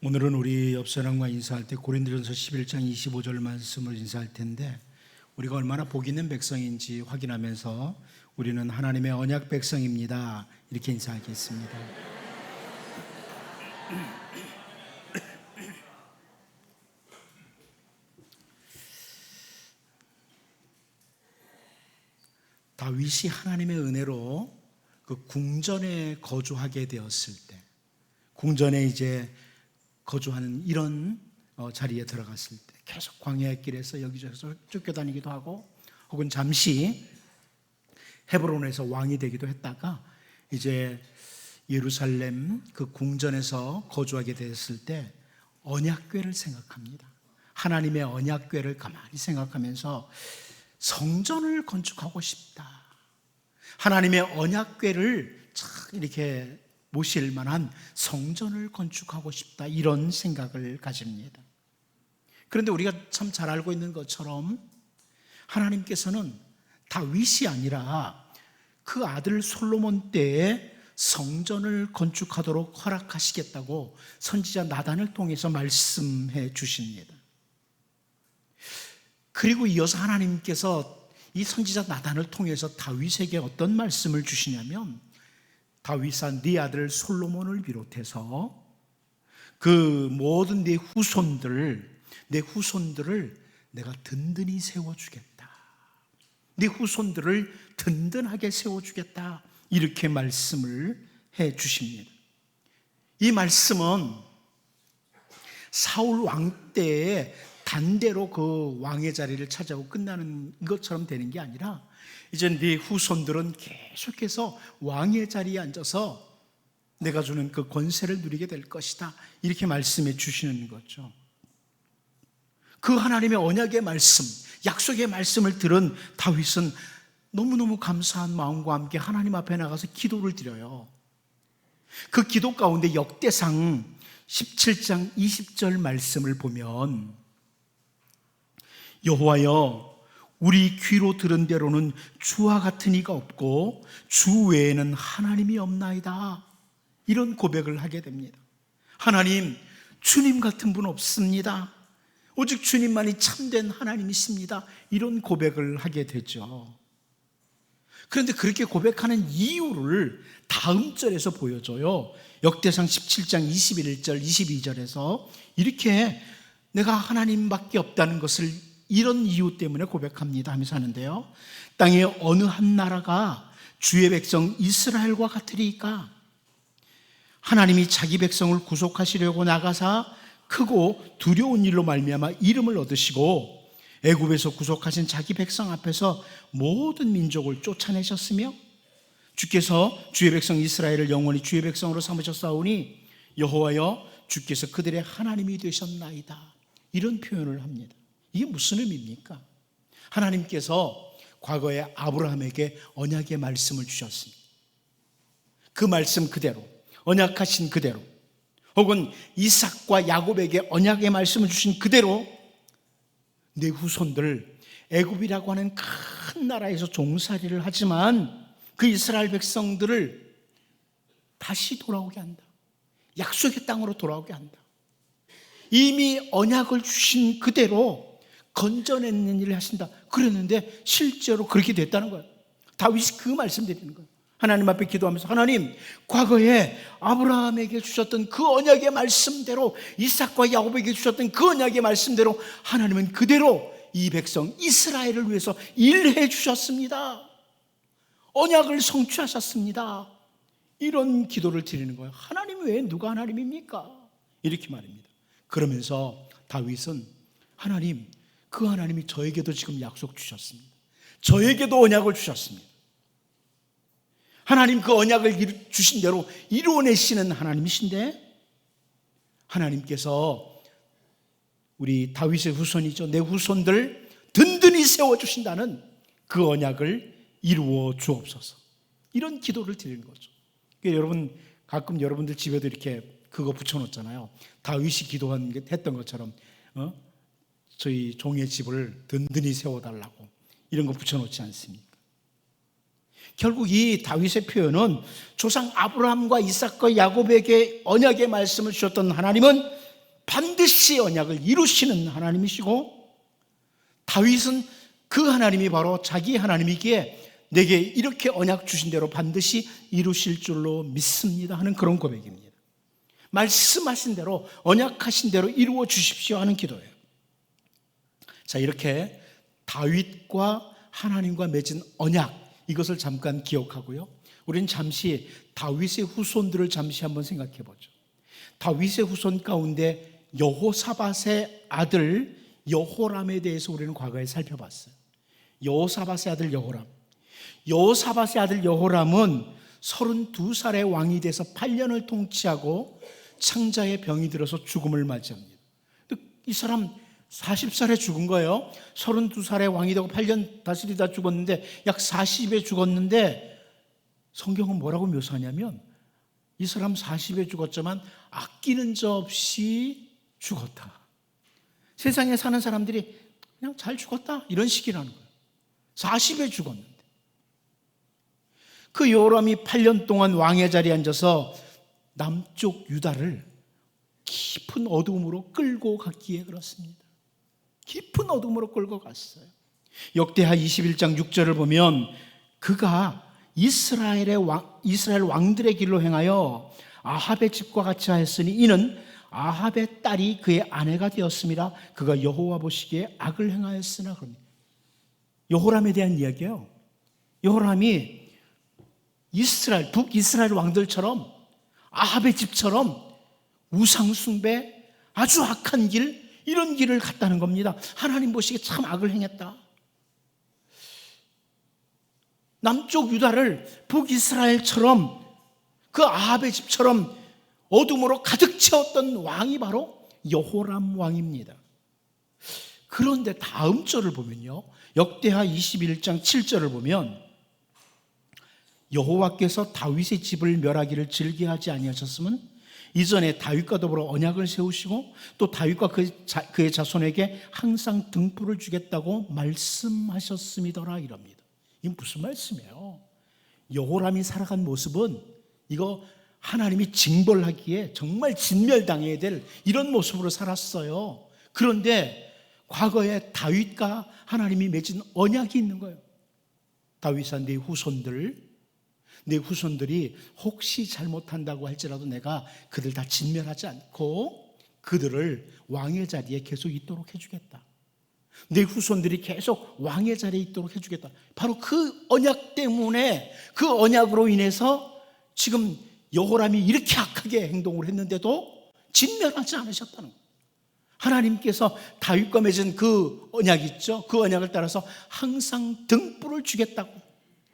오늘은 우리 옆 사람과 인사할 때 고린도전서 11장 25절 말씀을 인사할 텐데, 우리가 얼마나 복 있는 백성인지 확인하면서 우리는 하나님의 언약 백성입니다, 이렇게 인사하겠습니다. 다윗이 하나님의 은혜로 그 궁전에 거주하게 되었을 때, 궁전에 이제 거주하는 이런 자리에 들어갔을 때 계속 광야의 길에서 여기저기서 쫓겨다니기도 하고, 혹은 잠시 헤브론에서 왕이 되기도 했다가 이제 예루살렘 그 궁전에서 거주하게 됐을 때 언약궤를 생각합니다. 하나님의 언약궤를 가만히 생각하면서 성전을 건축하고 싶다, 하나님의 언약궤를 착 이렇게 모실 만한 성전을 건축하고 싶다, 이런 생각을 가집니다. 그런데 우리가 참 잘 알고 있는 것처럼 하나님께서는 다윗이 아니라 그 아들 솔로몬 때에 성전을 건축하도록 허락하시겠다고 선지자 나단을 통해서 말씀해 주십니다. 그리고 이어서 하나님께서 이 선지자 나단을 통해서 다윗에게 어떤 말씀을 주시냐면, 다윗아, 네 아들 솔로몬을 비롯해서 그 모든 네 후손들을 내가 든든히 세워주겠다, 네 후손들을 든든하게 세워주겠다, 이렇게 말씀을 해 주십니다. 이 말씀은 사울 왕 때에 단대로 그 왕의 자리를 차지하고 끝나는 것처럼 되는 게 아니라, 이제 네 후손들은 계속해서 왕의 자리에 앉아서 내가 주는 그 권세를 누리게 될 것이다, 이렇게 말씀해 주시는 거죠. 그 하나님의 언약의 말씀, 약속의 말씀을 들은 다윗은 너무너무 감사한 마음과 함께 하나님 앞에 나가서 기도를 드려요. 그 기도 가운데 역대상 17장 20절 말씀을 보면, 여호와여, 우리 귀로 들은 대로는 주와 같은 이가 없고 주 외에는 하나님이 없나이다, 이런 고백을 하게 됩니다. 하나님, 주님 같은 분 없습니다. 오직 주님만이 참된 하나님이십니다, 이런 고백을 하게 되죠. 그런데 그렇게 고백하는 이유를 다음 절에서 보여줘요. 역대상 17장 21절 22절에서 이렇게 내가 하나님밖에 없다는 것을 이런 이유 때문에 고백합니다 하면서 하는데요, 땅에 어느 한 나라가 주의 백성 이스라엘과 같으리까? 하나님이 자기 백성을 구속하시려고 나가사 크고 두려운 일로 말미암아 이름을 얻으시고 애굽에서 구속하신 자기 백성 앞에서 모든 민족을 쫓아내셨으며, 주께서 주의 백성 이스라엘을 영원히 주의 백성으로 삼으셨사오니 여호와여, 주께서 그들의 하나님이 되셨나이다, 이런 표현을 합니다. 이게 무슨 의미입니까? 하나님께서 과거에 아브라함에게 언약의 말씀을 주셨습니다. 그 말씀 그대로, 언약하신 그대로, 혹은 이삭과 야곱에게 언약의 말씀을 주신 그대로 내 후손들, 애굽이라고 하는 큰 나라에서 종살이를 하지만 그 이스라엘 백성들을 다시 돌아오게 한다, 약속의 땅으로 돌아오게 한다, 이미 언약을 주신 그대로 건져내는 일을 하신다, 그랬는데 실제로 그렇게 됐다는 거예요. 다윗이 그 말씀 드리는 거예요. 하나님 앞에 기도하면서, 하나님, 과거에 아브라함에게 주셨던 그 언약의 말씀대로, 이삭과 야곱에게 주셨던 그 언약의 말씀대로 하나님은 그대로 이 백성 이스라엘을 위해서 일해 주셨습니다. 언약을 성취하셨습니다. 이런 기도를 드리는 거예요. 하나님 외에 누가 하나님입니까? 이렇게 말입니다. 그러면서 다윗은, 하나님, 그 하나님이 저에게도 지금 약속 주셨습니다. 저에게도 언약을 주셨습니다. 하나님, 그 언약을 주신 대로 이루어내시는 하나님이신데, 하나님께서 우리 다윗의 후손이죠, 내 후손들 든든히 세워주신다는 그 언약을 이루어 주옵소서, 이런 기도를 드리는 거죠. 여러분, 가끔 여러분들 집에도 이렇게 그거 붙여놓잖아요. 다윗이 했던 것처럼 저희 종의 집을 든든히 세워달라고, 이런 거 붙여놓지 않습니까? 결국 이 다윗의 표현은 조상 아브라함과 이삭과 야곱에게 언약의 말씀을 주셨던 하나님은 반드시 언약을 이루시는 하나님이시고, 다윗은 그 하나님이 바로 자기 하나님이기에 내게 이렇게 언약 주신 대로 반드시 이루실 줄로 믿습니다 하는 그런 고백입니다. 말씀하신 대로, 언약하신 대로 이루어 주십시오 하는 기도예요. 자, 이렇게 다윗과 하나님과 맺은 언약, 이것을 잠깐 기억하고요, 우리는 잠시 다윗의 후손들을 잠시 한번 생각해 보죠. 다윗의 후손 가운데 여호사밧의 아들 여호람에 대해서 우리는 과거에 살펴봤어요. 여호사밧의 아들 여호람. 여호사밧의 아들 여호람은 32살의 왕이 돼서 8년을 통치하고 창자의 병이 들어서 죽음을 맞이합니다. 이 사람 40살에 죽은 거예요. 32살의 왕이 되고 8년 다스리다 죽었는데 약 40에 죽었는데, 성경은 뭐라고 묘사하냐면 이 사람 40에 죽었지만 아끼는 저 없이 죽었다. 세상에 사는 사람들이 그냥 잘 죽었다 이런 식이라는 거예요. 40에 죽었는데. 그 여호람이 8년 동안 왕의 자리에 앉아서 남쪽 유다를 깊은 어둠으로 끌고 갔기에 그렇습니다. 깊은 어둠으로 끌고 갔어요. 역대하 21장 6절을 보면 그가 이스라엘 왕들의 길로 행하여 아합의 집과 같이 하였으니 이는 아합의 딸이 그의 아내가 되었습니다. 그가 여호와 보시기에 악을 행하였으나. 그럽니다. 여호람에 대한 이야기예요. 여호람이 북이스라엘 왕들처럼 아합의 집처럼 우상 숭배, 아주 악한 길, 이런 길을 갔다는 겁니다. 하나님 보시기에 참 악을 행했다. 남쪽 유다를 북이스라엘처럼, 그 아합의 집처럼 어둠으로 가득 채웠던 왕이 바로 여호람 왕입니다. 그런데 다음 절을 보면요, 역대하 21장 7절을 보면 여호와께서 다윗의 집을 멸하기를 즐겨하지 아니하셨으면 이전에 다윗과 더불어 언약을 세우시고 또 다윗과 그의 자손에게 항상 등불을 주겠다고 말씀하셨음이더라 이럽니다. 이게 무슨 말씀이에요? 여호람이 살아간 모습은 이거 하나님이 징벌하기에 정말 진멸당해야 될 이런 모습으로 살았어요. 그런데 과거에 다윗과 하나님이 맺은 언약이 있는 거예요. 다윗아, 내 후손들이 혹시 잘못한다고 할지라도 내가 그들 다 진멸하지 않고 그들을 왕의 자리에 계속 있도록 해주겠다. 내 후손들이 계속 왕의 자리에 있도록 해주겠다. 바로 그 언약 때문에, 그 언약으로 인해서 지금 여호람이 이렇게 악하게 행동을 했는데도 진멸하지 않으셨다는 거예요. 하나님께서 다윗과 맺은 그 언약 있죠? 그 언약을 따라서 항상 등불을 주겠다고.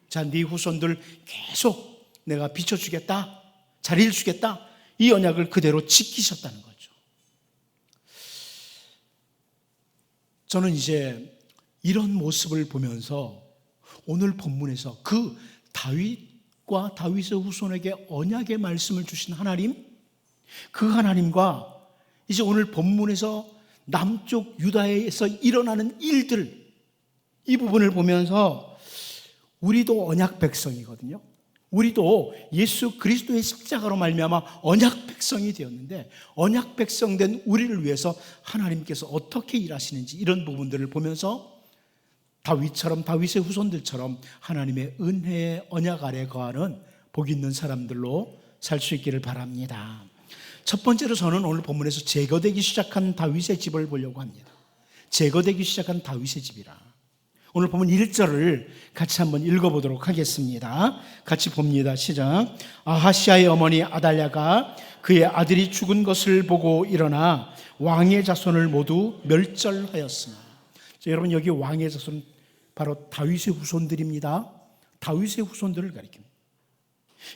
자, 네 후손들 계속 내가 비춰주겠다, 자리를 주겠다, 이 언약을 그대로 지키셨다는 거죠. 저는 이제 이런 모습을 보면서 오늘 본문에서 그 다윗과 다윗의 후손에게 언약의 말씀을 주신 하나님, 그 하나님과 이제 오늘 본문에서 남쪽 유다에서 일어나는 일들, 이 부분을 보면서 우리도 언약 백성이거든요. 우리도 예수 그리스도의 십자가로 말미암아 언약 백성이 되었는데, 언약 백성된 우리를 위해서 하나님께서 어떻게 일하시는지, 이런 부분들을 보면서 다윗의 후손들처럼 하나님의 은혜의 언약 아래 거하는 복 있는 사람들로 살 수 있기를 바랍니다. 첫 번째로 저는 오늘 본문에서 제거되기 시작한 다윗의 집을 보려고 합니다. 제거되기 시작한 다윗의 집이라. 오늘 보면 1절을 같이 한번 읽어보도록 하겠습니다. 같이 봅니다. 시작. 아하시아의 어머니 아달랴가 그의 아들이 죽은 것을 보고 일어나 왕의 자손을 모두 멸절하였으나. 여러분, 여기 왕의 자손은 바로 다윗의 후손들입니다. 다윗의 후손들을 가리킵니다.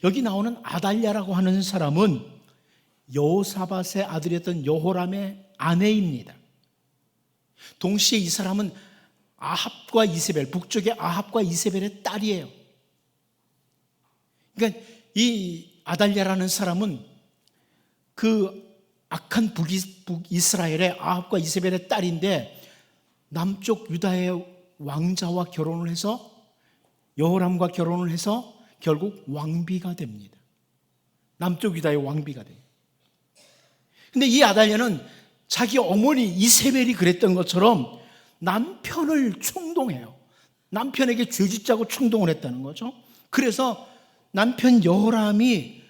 여기 나오는 아달랴라고 하는 사람은 여호사밧의 아들이었던 여호람의 아내입니다. 동시에 이 사람은 아합과 이세벨, 북쪽의 아합과 이세벨의 딸이에요. 그러니까 이 아달랴라는 사람은 그 악한 북이스라엘의 아합과 이세벨의 딸인데, 남쪽 유다의 왕자와 결혼을 해서, 여호람과 결혼을 해서 결국 왕비가 됩니다. 남쪽 유다의 왕비가 돼요. 근데 이 아달랴는 자기 어머니 이세벨이 그랬던 것처럼 남편을 충동해요. 남편에게 죄짓자고 충동을 했다는 거죠. 그래서 남편 여호람이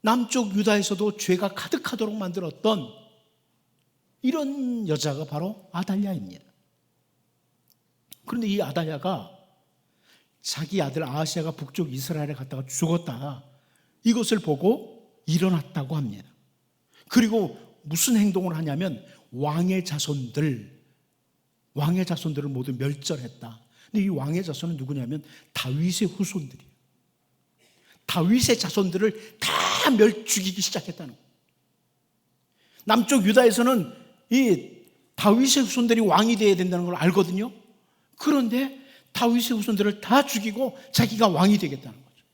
남쪽 유다에서도 죄가 가득하도록 만들었던 이런 여자가 바로 아달랴입니다. 그런데 이 아달랴가 자기 아들 아하시아가 북쪽 이스라엘에 갔다가 죽었다, 이것을 보고 일어났다고 합니다. 그리고 무슨 행동을 하냐면 왕의 자손들을 모두 멸절했다. 근데 이 왕의 자손은 누구냐면 다윗의 후손들이에요. 다윗의 자손들을 다 죽이기 시작했다는 거예요. 남쪽 유다에서는 이 다윗의 후손들이 왕이 되어야 된다는 걸 알거든요. 그런데 다윗의 후손들을 다 죽이고 자기가 왕이 되겠다는 거죠.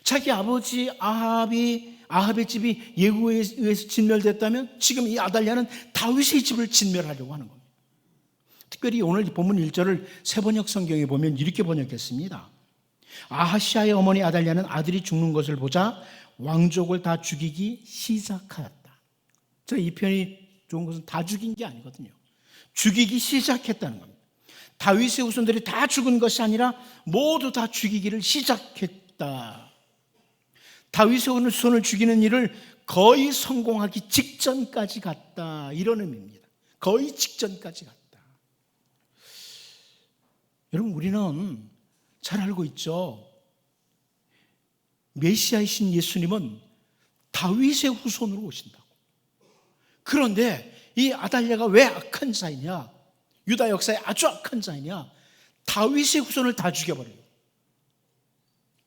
자기 아버지 아합의 집이 예후에 의해서 진멸됐다면 지금 이 아달랴는 다윗의 집을 진멸하려고 하는 겁니다. 특별히 오늘 본문 1절을 새번역 성경에 보면 이렇게 번역했습니다. 아하시아의 어머니 아달랴는 아들이 죽는 것을 보자 왕족을 다 죽이기 시작하였다. 이 표현이 좋은 것은 다 죽인 게 아니거든요. 죽이기 시작했다는 겁니다. 다윗의 후손들이 다 죽은 것이 아니라 모두 다 죽이기를 시작했다. 다윗의 후손을 죽이는 일을 거의 성공하기 직전까지 갔다, 이런 의미입니다. 거의 직전까지 갔다. 여러분, 우리는 잘 알고 있죠. 메시아이신 예수님은 다윗의 후손으로 오신다고. 그런데 이 아달랴가 왜 악한 자이냐, 유다 역사에 아주 악한 자이냐, 다윗의 후손을 다 죽여버려요.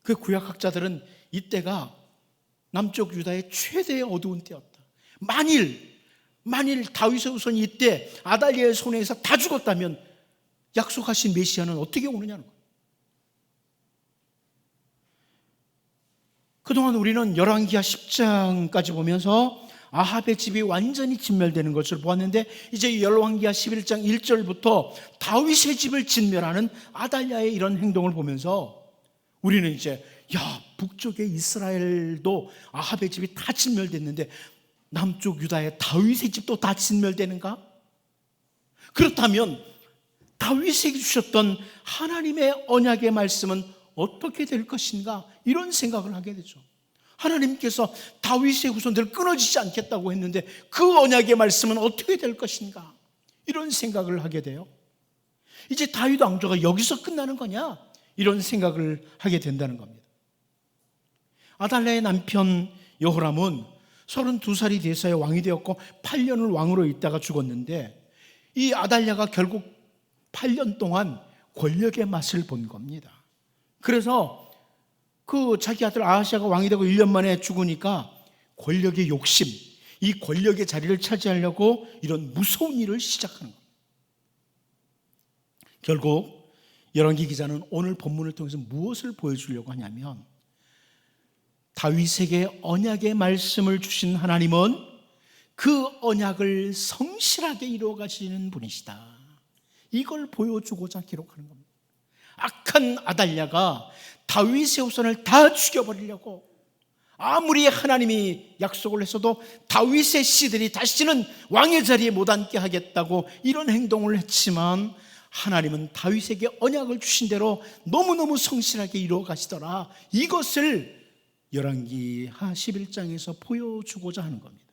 그 구약학자들은 이때가 남쪽 유다의 최대의 어두운 때였다. 만일 다윗의 후손이 이때 아달랴의 손에 의해서 다 죽었다면 약속하신 메시아는 어떻게 오느냐는 거예요. 그동안 우리는 열왕기하 10장까지 보면서 아합의 집이 완전히 진멸되는 것을 보았는데, 이제 열왕기하 11장 1절부터 다윗의 집을 진멸하는 아달랴의 이런 행동을 보면서 우리는 이제 북쪽의 이스라엘도 아합의 집이 다 진멸됐는데 남쪽 유다의 다윗의 집도 다 진멸되는가? 그렇다면 다윗에게 주셨던 하나님의 언약의 말씀은 어떻게 될 것인가? 이런 생각을 하게 되죠. 하나님께서 다윗의 후손들을 끊어지지 않겠다고 했는데 그 언약의 말씀은 어떻게 될 것인가? 이런 생각을 하게 돼요. 이제 다윗 왕조가 여기서 끝나는 거냐? 이런 생각을 하게 된다는 겁니다. 아달랴의 남편 여호람은 32살이 돼서야 왕이 되었고 8년을 왕으로 있다가 죽었는데, 이 아달랴가 결국 8년 동안 권력의 맛을 본 겁니다. 그래서 자기 아들 아하시아가 왕이 되고 1년 만에 죽으니까 권력의 욕심, 이 권력의 자리를 차지하려고 이런 무서운 일을 시작하는 겁니다. 결국 열왕기 기자는 오늘 본문을 통해서 무엇을 보여주려고 하냐면, 다윗에게 언약의 말씀을 주신 하나님은 그 언약을 성실하게 이루어 가시는 분이시다, 이걸 보여주고자 기록하는 겁니다. 악한 아달랴가 다윗의 후손을 다 죽여버리려고, 아무리 하나님이 약속을 했어도 다윗의 씨들이 다시는 왕의 자리에 못 앉게 하겠다고 이런 행동을 했지만, 하나님은 다윗에게 언약을 주신 대로 너무너무 성실하게 이루어 가시더라, 이것을 열왕기하 11장에서 보여주고자 하는 겁니다.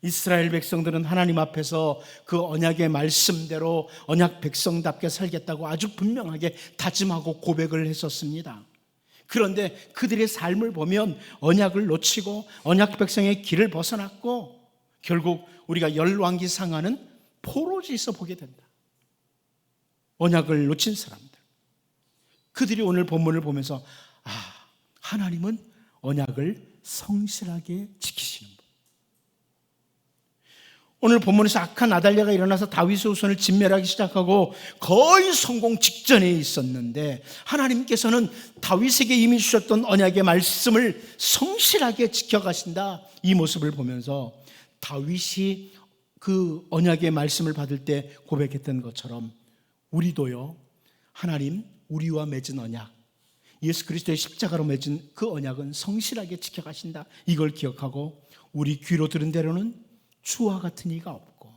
이스라엘 백성들은 하나님 앞에서 그 언약의 말씀대로 언약 백성답게 살겠다고 아주 분명하게 다짐하고 고백을 했었습니다. 그런데 그들의 삶을 보면 언약을 놓치고 언약 백성의 길을 벗어났고, 결국 우리가 열왕기 상하는 포로지에서 보게 된다. 언약을 놓친 사람들, 그들이 오늘 본문을 보면서 하나님은 언약을 성실하게 지키시는 분. 오늘 본문에서 악한 아달랴가 일어나서 다윗의 후손을 진멸하기 시작하고 거의 성공 직전에 있었는데, 하나님께서는 다윗에게 이미 주셨던 언약의 말씀을 성실하게 지켜가신다, 이 모습을 보면서 다윗이 그 언약의 말씀을 받을 때 고백했던 것처럼 우리도요, 하나님 우리와 맺은 언약, 예수 그리스도의 십자가로 맺은 그 언약은 성실하게 지켜가신다. 이걸 기억하고 우리 귀로 들은 대로는 주와 같은 이가 없고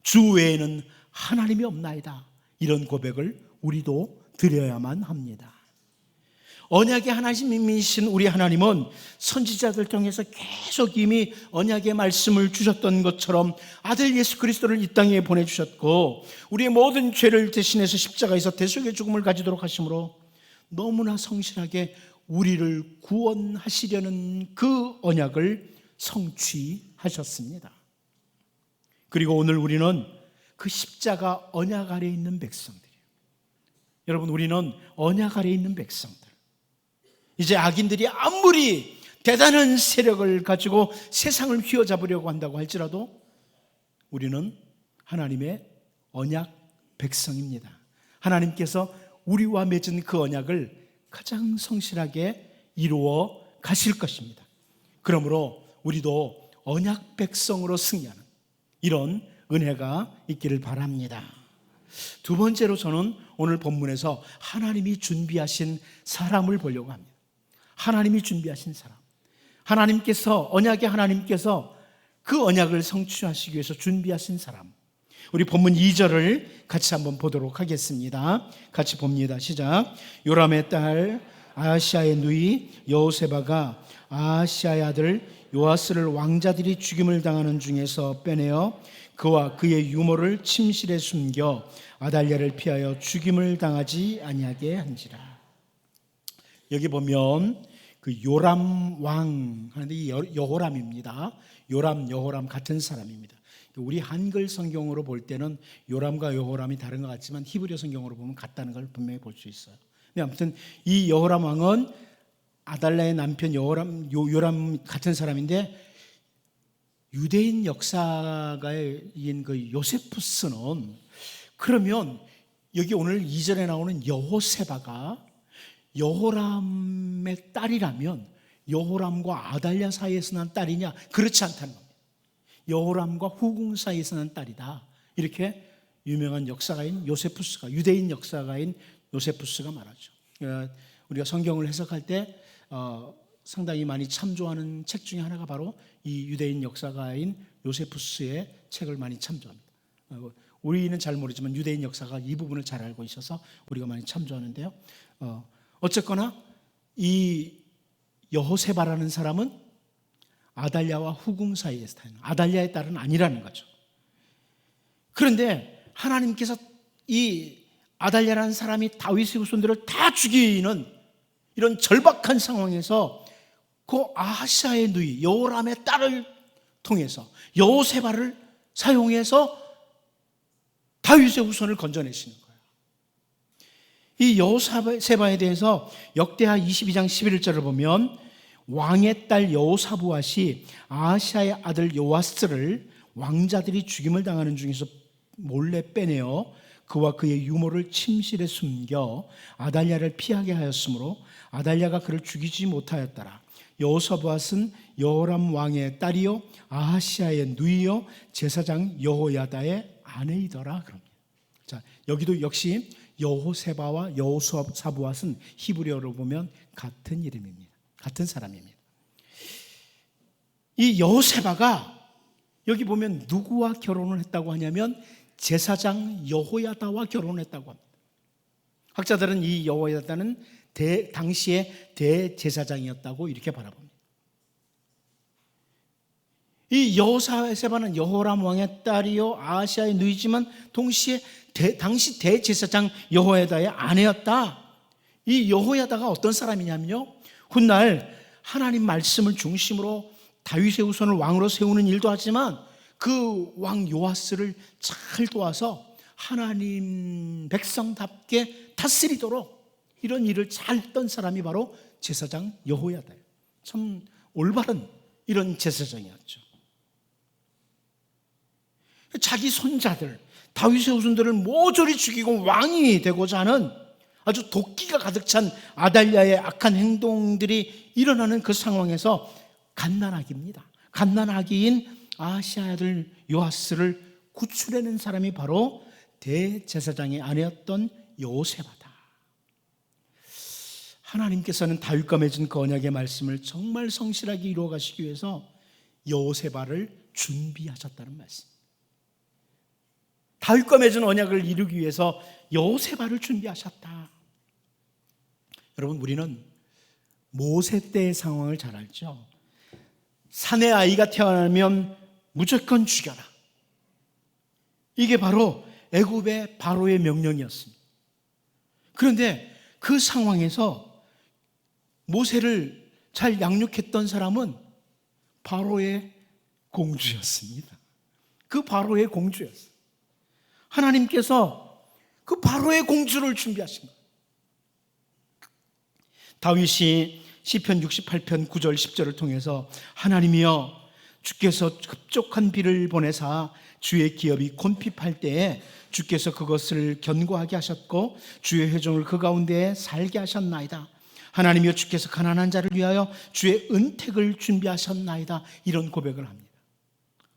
주 외에는 하나님이 없나이다. 이런 고백을 우리도 드려야만 합니다. 언약의 하나님이신 우리 하나님은 선지자들 통해서 계속 이미 언약의 말씀을 주셨던 것처럼 아들 예수 그리스도를 이 땅에 보내주셨고 우리의 모든 죄를 대신해서 십자가에서 대속의 죽음을 가지도록 하심으로 너무나 성실하게 우리를 구원하시려는 그 언약을 성취하셨습니다. 그리고 오늘 우리는 그 십자가 언약 아래에 있는 백성들이에요. 여러분, 우리는 언약 아래에 있는 백성들. 이제 악인들이 아무리 대단한 세력을 가지고 세상을 휘어잡으려고 한다고 할지라도 우리는 하나님의 언약 백성입니다. 하나님께서 우리와 맺은 그 언약을 가장 성실하게 이루어 가실 것입니다. 그러므로 우리도 언약 백성으로 승리하는 이런 은혜가 있기를 바랍니다. 두 번째로 저는 오늘 본문에서 하나님이 준비하신 사람을 보려고 합니다. 하나님이 준비하신 사람, 하나님께서 언약의 하나님께서 그 언약을 성취하시기 위해서 준비하신 사람, 우리 본문 2절을 같이 한번 보도록 하겠습니다. 같이 봅니다. 시작. 요람의 딸 아하시아의 누이 여호세바가 아하시아의 아들 요아스를 왕자들이 죽임을 당하는 중에서 빼내어 그와 그의 유모를 침실에 숨겨 아달랴를 피하여 죽임을 당하지 아니하게 한지라. 여기 보면 그 요람 왕 하는데 이 여호람입니다. 요람, 여호람 같은 사람입니다. 우리 한글 성경으로 볼 때는 요람과 여호람이 다른 것 같지만 히브리어 성경으로 보면 같다는 걸 분명히 볼 수 있어요. 근데 아무튼 이 여호람 왕은 아달랴의 남편 요람 같은 사람인데 유대인 역사가인 그 요세푸스는 그러면 여기 오늘 2절에 나오는 여호세바가 여호람의 딸이라면 여호람과 아달랴 사이에서 난 딸이냐? 그렇지 않다는 겁니다. 여호람과 후궁 사이에서 난 딸이다. 이렇게 유명한 역사가인 요세푸스가, 유대인 역사가인 요세푸스가 말하죠. 우리가 성경을 해석할 때 상당히 많이 참조하는 책 중에 하나가 바로 이 유대인 역사가인 요세푸스의 책을 많이 참조합니다. 우리는 잘 모르지만 유대인 역사가 이 부분을 잘 알고 있어서 우리가 많이 참조하는데요. 어쨌거나 이 여호세바라는 사람은 아달랴와 후궁 사이에서 타는 아달랴의 딸은 아니라는 거죠. 그런데 하나님께서 이 아달랴라는 사람이 다윗의 후손들을 다 죽이는 이런 절박한 상황에서 그 아하시아의 누이 여호람의 딸을 통해서 여호세바를 사용해서 다윗의 후손을 건져내시는 거예요. 이 여호세바에 대해서 역대하 22장 11절을 보면 왕의 딸 여호사부앗이 아하시아의 아들 요아스를 왕자들이 죽임을 당하는 중에서 몰래 빼내어 그와 그의 유모를 침실에 숨겨 아달랴를 피하게 하였으므로 아달랴가 그를 죽이지 못하였더라. 여호사부앗은 여호람 왕의 딸이요 아하시아의 누이요 제사장 여호야다의 아내이더라. 그럽니다. 자, 여기도 역시 여호세바와 여호사부앗은 히브리어로 보면 같은 이름입니다. 같은 사람입니다. 이 여호세바가 여기 보면 누구와 결혼을 했다고 하냐면 제사장 여호야다와 결혼했다고 합니다. 학자들은 이 여호야다는 당시의 대제사장이었다고 이렇게 바라봅니다. 이 여호세바는 여호람 왕의 딸이요 아하시아의 누이지만 동시에 당시 대제사장 여호야다의 아내였다. 이 여호야다가 어떤 사람이냐면요, 훗날 하나님 말씀을 중심으로 다윗의 후손을 왕으로 세우는 일도 하지만 그 왕 요아스를 잘 도와서 하나님 백성답게 다스리도록 이런 일을 잘 했던 사람이 바로 제사장 여호야다예요. 참 올바른 이런 제사장이었죠. 자기 손자들 다윗의 후손들을 모조리 죽이고 왕이 되고자 하는 아주 도끼가 가득 찬 아달랴의 악한 행동들이 일어나는 그 상황에서 갓난아기입니다. 갓난아기인 아하시아의 아들 요아스를 구출해낸 사람이 바로 대제사장의 아내였던 여호세바다. 하나님께서는 다윗과 맺은 그 언약의 말씀을 정말 성실하게 이루어 가시기 위해서 여호세바를 준비하셨다는 말씀. 다윗과 맺은 언약을 이루기 위해서 여호세바를 준비하셨다. 여러분, 우리는 모세 때의 상황을 잘 알죠. 산의 아이가 태어나면 무조건 죽여라. 이게 바로 애굽의 바로의 명령이었습니다. 그런데 그 상황에서 모세를 잘 양육했던 사람은 바로의 공주였습니다. 그 바로의 공주였어요. 하나님께서 그 바로의 공주를 준비하신 거예요. 다윗이 시편 68편 9절 10절을 통해서 하나님이여 주께서 급족한 비를 보내사 주의 기업이 곤핍할 때에 주께서 그것을 견고하게 하셨고 주의 회종을 그 가운데에 살게 하셨나이다. 하나님이여 주께서 가난한 자를 위하여 주의 은택을 준비하셨나이다. 이런 고백을 합니다.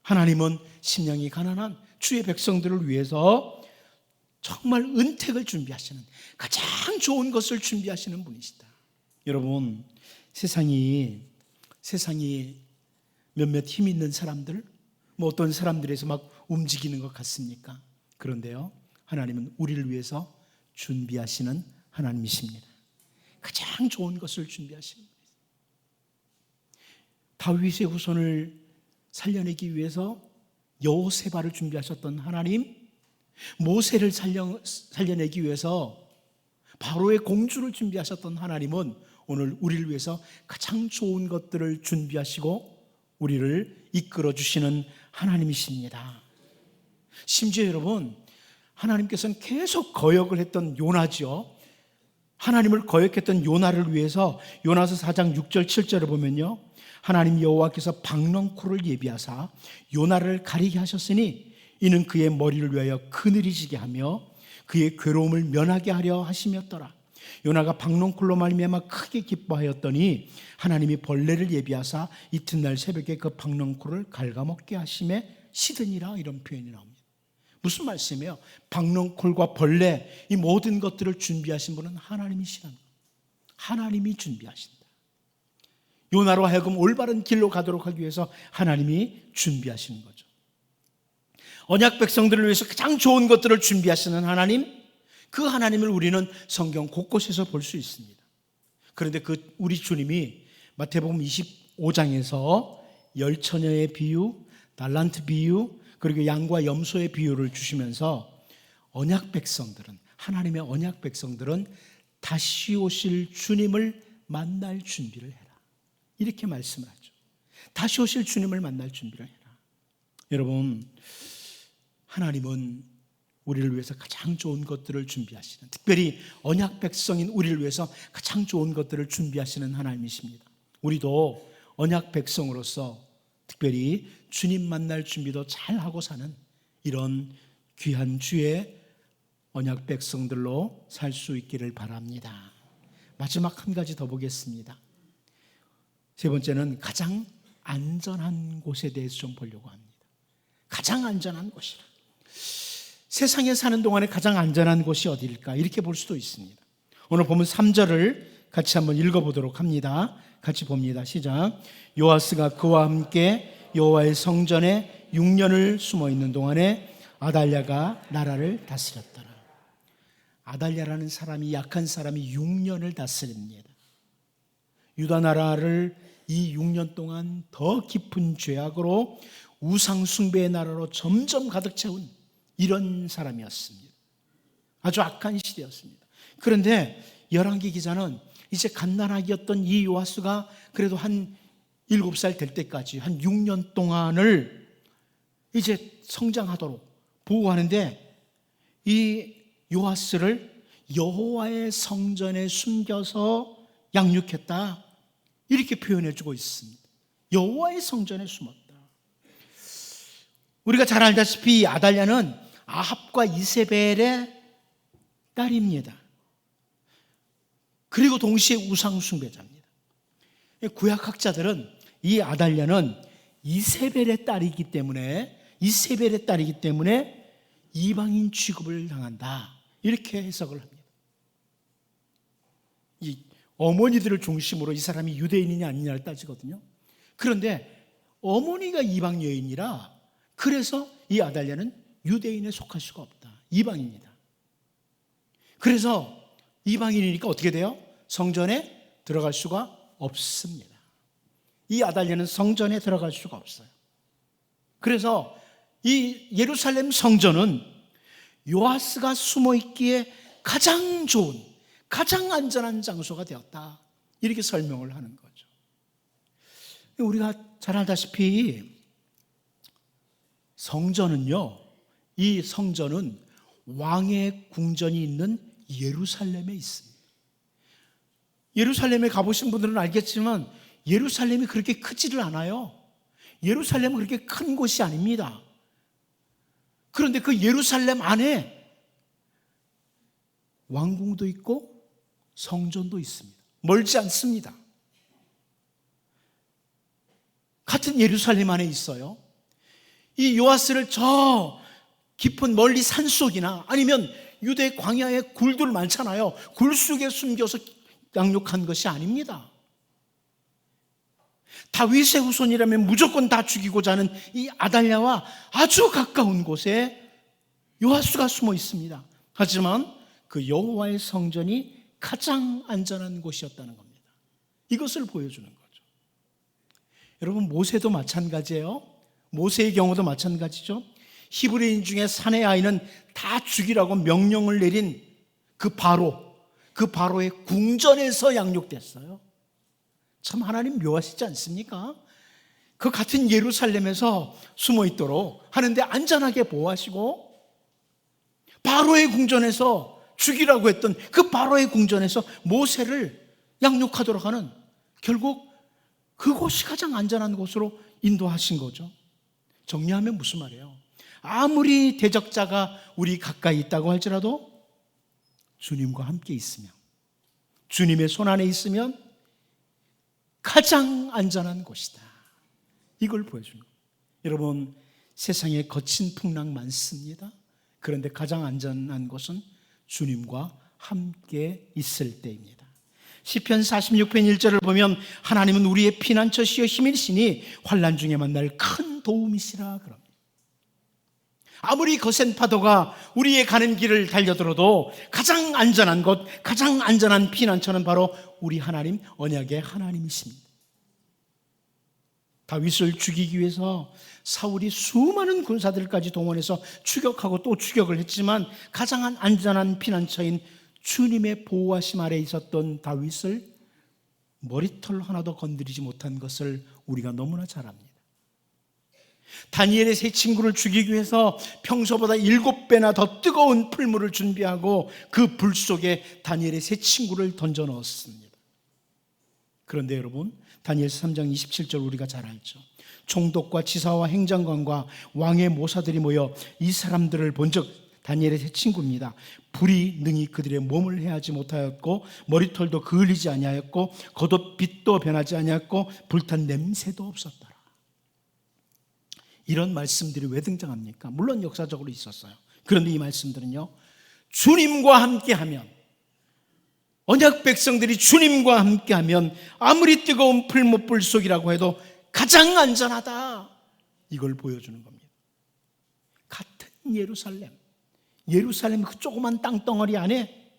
하나님은 심령이 가난한 주의 백성들을 위해서 정말 은택을 준비하시는, 가장 좋은 것을 준비하시는 분이시다. 여러분, 세상이 몇몇 힘 있는 사람들, 어떤 사람들에서 막 움직이는 것 같습니까? 그런데요, 하나님은 우리를 위해서 준비하시는 하나님이십니다. 가장 좋은 것을 준비하시는 거예요. 다윗의 후손을 살려내기 위해서 여호세바를 준비하셨던 하나님, 모세를 살려내기 위해서 바로의 공주를 준비하셨던 하나님은 오늘 우리를 위해서 가장 좋은 것들을 준비하시고 우리를 이끌어 주시는 하나님이십니다. 심지어 여러분, 하나님께서는 계속 거역을 했던 요나죠. 하나님을 거역했던 요나를 위해서 요나서 4장 6절 7절을 보면요, 하나님 여호와께서 박넝쿨을 예비하사 요나를 가리게 하셨으니 이는 그의 머리를 위하여 그늘이 지게 하며 그의 괴로움을 면하게 하려 하심이었더라. 요나가 박넝쿨로 말미암아 크게 기뻐하였더니 하나님이 벌레를 예비하사 이튿날 새벽에 그 박넝쿨을 갉아먹게 하심에 시드니라, 이런 표현이 나옵니다. 무슨 말씀이에요? 박넝쿨과 벌레, 이 모든 것들을 준비하신 분은 하나님이시라는 거예요. 하나님이 준비하신다. 요나로 하여금 올바른 길로 가도록 하기 위해서 하나님이 준비하시는 거죠. 언약 백성들을 위해서 가장 좋은 것들을 준비하시는 하나님, 그 하나님을 우리는 성경 곳곳에서 볼 수 있습니다. 그런데 그 우리 주님이 마태복음 25장에서 열처녀의 비유, 달란트 비유, 그리고 양과 염소의 비유를 주시면서 언약 백성들은, 하나님의 언약 백성들은 다시 오실 주님을 만날 준비를 해라, 이렇게 말씀을 하죠. 다시 오실 주님을 만날 준비를 해라. 여러분, 하나님은 우리를 위해서 가장 좋은 것들을 준비하시는, 특별히 언약 백성인 우리를 위해서 가장 좋은 것들을 준비하시는 하나님이십니다. 우리도 언약 백성으로서 특별히 주님 만날 준비도 잘하고 사는 이런 귀한 주의 언약 백성들로 살 수 있기를 바랍니다. 마지막 한 가지 더 보겠습니다. 세 번째는 가장 안전한 곳에 대해서 좀 보려고 합니다. 가장 안전한 곳이라. 세상에 사는 동안에 가장 안전한 곳이 어디일까? 이렇게 볼 수도 있습니다. 오늘 보면 3절을 같이 한번 읽어보도록 합니다. 같이 봅니다. 시작. 요아스가 그와 함께 여호와의 성전에 6년을 숨어있는 동안에 아달랴가 나라를 다스렸더라. 아달랴라는 사람이, 약한 사람이 6년을 다스립니다. 유다 나라를 이 6년 동안 더 깊은 죄악으로 우상 숭배의 나라로 점점 가득 채운 이런 사람이었습니다. 아주 악한 시대였습니다. 그런데 열왕기 기자는 이제 갓난아기였던 이 요아스가 그래도 한 7살 될 때까지 한 6년 동안을 이제 성장하도록 보호하는데, 이 요아스를 여호와의 성전에 숨겨서 양육했다, 이렇게 표현해주고 있습니다. 여호와의 성전에 숨었다. 우리가 잘 알다시피 아달랴는 아합과 이세벨의 딸입니다. 그리고 동시에 우상 숭배자입니다. 구약학자들은 이 아달랴는 이세벨의 딸이기 때문에 이방인 취급을 당한다, 이렇게 해석을 합니다. 이 어머니들을 중심으로 이 사람이 유대인이냐 아니냐를 따지거든요. 그런데 어머니가 이방 여인이라 그래서 이 아달랴는 유대인에 속할 수가 없다. 이방인이다. 그래서 이방인이니까 어떻게 돼요? 성전에 들어갈 수가 없습니다. 이 아달랴는 성전에 들어갈 수가 없어요. 그래서 이 예루살렘 성전은 요아스가 숨어 있기에 가장 좋은, 가장 안전한 장소가 되었다. 이렇게 설명을 하는 거죠. 우리가 잘 알다시피 성전은요, 이 성전은 왕의 궁전이 있는 예루살렘에 있습니다. 예루살렘에 가보신 분들은 알겠지만 예루살렘이 그렇게 크지를 않아요. 예루살렘은 그렇게 큰 곳이 아닙니다. 그런데 그 예루살렘 안에 왕궁도 있고 성전도 있습니다. 멀지 않습니다. 같은 예루살렘 안에 있어요. 이 요아스를 저 깊은 멀리 산속이나 아니면 유대 광야에 굴들 많잖아요. 굴 속에 숨겨서 양육한 것이 아닙니다. 다윗의 후손이라면 무조건 다 죽이고자 하는 이 아달랴와 아주 가까운 곳에 요아스가 숨어 있습니다. 하지만 그 여호와의 성전이 가장 안전한 곳이었다는 겁니다. 이것을 보여주는 거죠. 여러분, 모세도 마찬가지예요. 모세의 경우도 마찬가지죠. 히브리인 중에 사내 아이는 다 죽이라고 명령을 내린 그 바로의 궁전에서 양육됐어요. 참 하나님 묘하시지 않습니까? 그 같은 예루살렘에서 숨어 있도록 하는데 안전하게 보호하시고, 바로의 궁전에서 죽이라고 했던 그 바로의 궁전에서 모세를 양육하도록 하는, 결국 그곳이 가장 안전한 곳으로 인도하신 거죠. 정리하면 무슨 말이에요? 아무리 대적자가 우리 가까이 있다고 할지라도 주님과 함께 있으면, 주님의 손 안에 있으면 가장 안전한 곳이다. 이걸 보여주는 거예요. 여러분, 세상에 거친 풍랑 많습니다. 그런데 가장 안전한 곳은 주님과 함께 있을 때입니다. 시편 46편 1절을 보면 하나님은 우리의 피난처시여 힘이시니 환난 중에 만날 큰 도움이시라 그럽니다. 아무리 거센 파도가 우리의 가는 길을 달려들어도 가장 안전한 곳, 가장 안전한 피난처는 바로 우리 하나님, 언약의 하나님이십니다. 다윗을 죽이기 위해서 사울이 수많은 군사들까지 동원해서 추격하고 또 추격을 했지만 가장 안전한 피난처인 주님의 보호하심 아래 있었던 다윗을 머리털 하나도 건드리지 못한 것을 우리가 너무나 잘 압니다. 다니엘의 세 친구를 죽이기 위해서 평소보다 7배나 더 뜨거운 풀물을 준비하고 그 불 속에 다니엘의 세 친구를 던져 넣었습니다. 그런데 여러분, 다니엘서 3장 27절 우리가 잘 알죠. 총독과 지사와 행장관과 왕의 모사들이 모여 이 사람들을 본즉 다니엘의 세 친구입니다. 불이 능히 그들의 몸을 해하지 못하였고 머리털도 그을리지 아니하였고 겉옷 빛도 변하지 아니하였고 불탄 냄새도 없었더라. 이런 말씀들이 왜 등장합니까? 물론 역사적으로 있었어요. 그런데 이 말씀들은요, 주님과 함께하면, 언약 백성들이 주님과 함께하면 아무리 뜨거운 풀무불 속이라고 해도 가장 안전하다, 이걸 보여주는 겁니다. 같은 예루살렘 그 조그만 땅덩어리 안에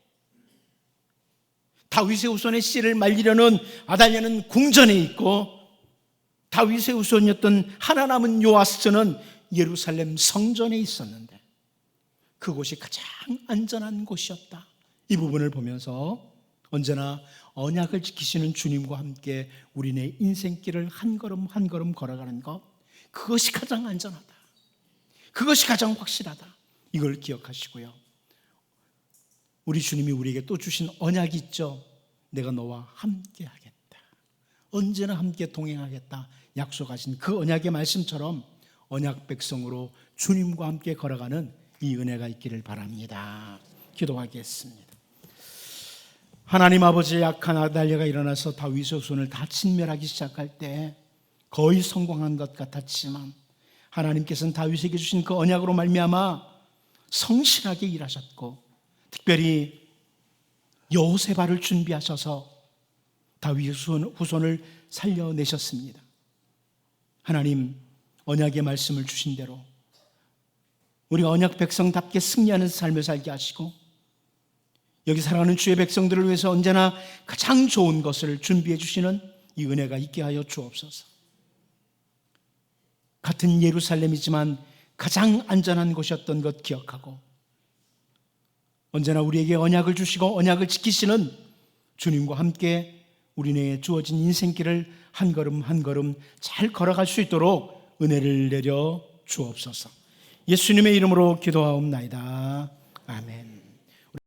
다윗의 후손의 씨를 말리려는 아달랴는 궁전에 있고, 다윗의 후손이었던 하나 남은 요아스는 예루살렘 성전에 있었는데 그곳이 가장 안전한 곳이었다. 이 부분을 보면서 언제나 언약을 지키시는 주님과 함께 우리네 인생길을 한 걸음 한 걸음 걸어가는 것, 그것이 가장 안전하다, 그것이 가장 확실하다, 이걸 기억하시고요. 우리 주님이 우리에게 또 주신 언약이 있죠. 내가 너와 함께 하겠다, 언제나 함께 동행하겠다 약속하신 그 언약의 말씀처럼 언약 백성으로 주님과 함께 걸어가는 이 은혜가 있기를 바랍니다. 기도하겠습니다. 하나님 아버지, 약한 아달랴가 일어나서 다윗의 후손을 다 진멸하기 시작할 때 거의 성공한 것 같았지만 하나님께서는 다윗에게 주신 그 언약으로 말미암아 성실하게 일하셨고, 특별히 여호세바를 준비하셔서 다윗 후손을 살려내셨습니다. 하나님, 언약의 말씀을 주신 대로 우리가 언약 백성답게 승리하는 삶을 살게 하시고, 여기 살아가는 주의 백성들을 위해서 언제나 가장 좋은 것을 준비해 주시는 이 은혜가 있게 하여 주옵소서. 같은 예루살렘이지만 가장 안전한 곳이었던 것 기억하고, 언제나 우리에게 언약을 주시고 언약을 지키시는 주님과 함께 우리에게 주어진 인생길을 한 걸음 한 걸음 잘 걸어갈 수 있도록 은혜를 내려 주옵소서. 예수님의 이름으로 기도하옵나이다. 아멘.